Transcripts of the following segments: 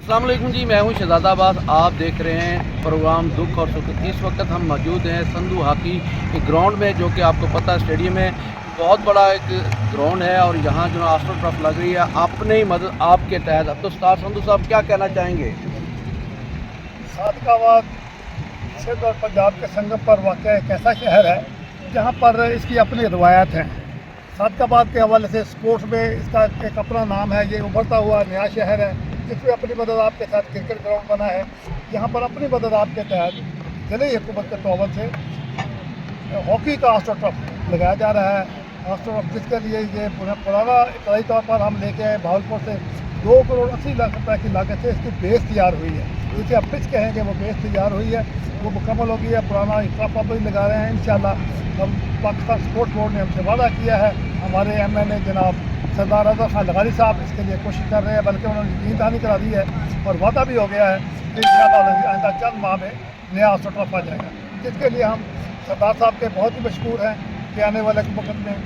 अस्सलाम वालेकुम जी, मैं हूं शहजादा अब्बास। आप देख रहे हैं प्रोग्राम दुख और सुख। इस वक्त हम मौजूद हैं संधू हॉकी के ग्राउंड में, जो कि आपको पता है स्टेडियम में बहुत बड़ा एक ग्राउंड है और यहाँ जो आस्ट्रो ट्रफ लग रही है अपने ही मदद आपके तहत। अब तो उस्ताद संधू साहब क्या कहना चाहेंगे? सादकाबाद सिंध और पंजाब के संगम पर वाक़ एक ऐसा शहर है जहाँ पर इसकी अपनी रवायत हैं। सादकाबाद के हवाले से स्पोर्ट्स में इसका एक अपना नाम है। ये उभरता हुआ नया शहर है जिसमें अपनी मदद आपके साथ क्रिकेट ग्राउंड बना है। यहाँ पर अपनी मदद आपके तहत जिले हुकूमत के तौबल से हॉकी का आस्ट्रो ट्रफ लगाया जा रहा है। आस्ट्रो ट्रफ जिसके लिए ये पुराना इब्तदाई तौर पर हम लेके आए भावलपुर से 2 करोड़ 80 लाख रुपए की लागत से इसकी बेस तैयार हुई है। जिसे आप पिच कहेंगे वो बेस तैयार हुई है, वो मुकम्मल हो गई है। पुराना ट्रफ अब भी लगा रहे हैं इंशाल्लाह। हम पाकिस्तान स्पोर्ट्स बोर्ड ने हमसे वादा किया है, हमारे MNA जनाब सरदार रज़ा खान लगारी साहब इसके लिए कोशिश कर रहे हैं, बल्कि उन्होंने यकीन दहानी करा दी है और वादा भी हो गया है कि इंशाल्लाह आइंदा चंद माह में नया आस्ट्रो ट्रफ आ जाएगा, जिसके लिए हम सरदार साहब के बहुत ही मशहूर हैं कि आने वाले वक्त में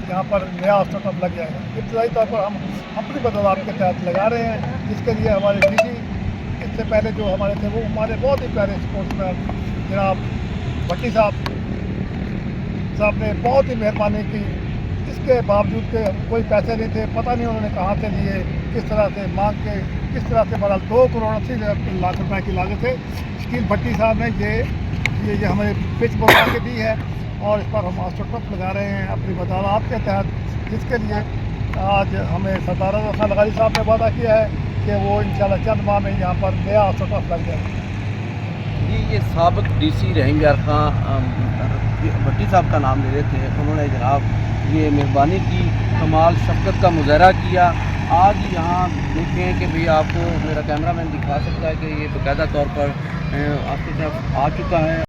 यहाँ पर नया आस्ट्रो ट्रफ लग जाएगा। इब्तदाई तौर पर हम अपनी मदद आपके तहत लगा रहे हैं, जिसके लिए हमारे DC इससे पहले जो हमारे थे वो हमारे बहुत ही प्यारे स्पोर्ट्समैन जनाब भट्टी साहब ने बहुत ही मेहरबानी की। इसके बावजूद के कोई पैसे नहीं थे, पता नहीं उन्होंने कहाँ से लिए, किस तरह से मांग के किस तरह से बड़ा 2 करोड़ 80 लाख रुपए की लागत है। शकील भट्टी साहब ने ये हमें पिच बनवा के दी है और इस पर हम आस्ट्रो ट्रफ लगा रहे हैं अपनी बदौलत के तहत, जिसके लिए आज हमें सरदार रज़ा खान लगारी साहब ने वादा किया है कि वो इंशाल्लाह चंद माह में यहाँ पर नया आस्ट्रो ट्रफ लग जाएगा। ये साबिक DC रहेंगे खान भट्टी साहब का नाम ले रहे थे, उन्होंने जनाब ये मेहरबानी की, कमाल शफ़क़त का मुज़ाहरा किया। आज यहाँ देखें कि भाई आपको मेरा कैमरामैन दिखा सकता है कि ये बाकायदा तौर पर आस्ट्रो ट्रफ आ चुका है।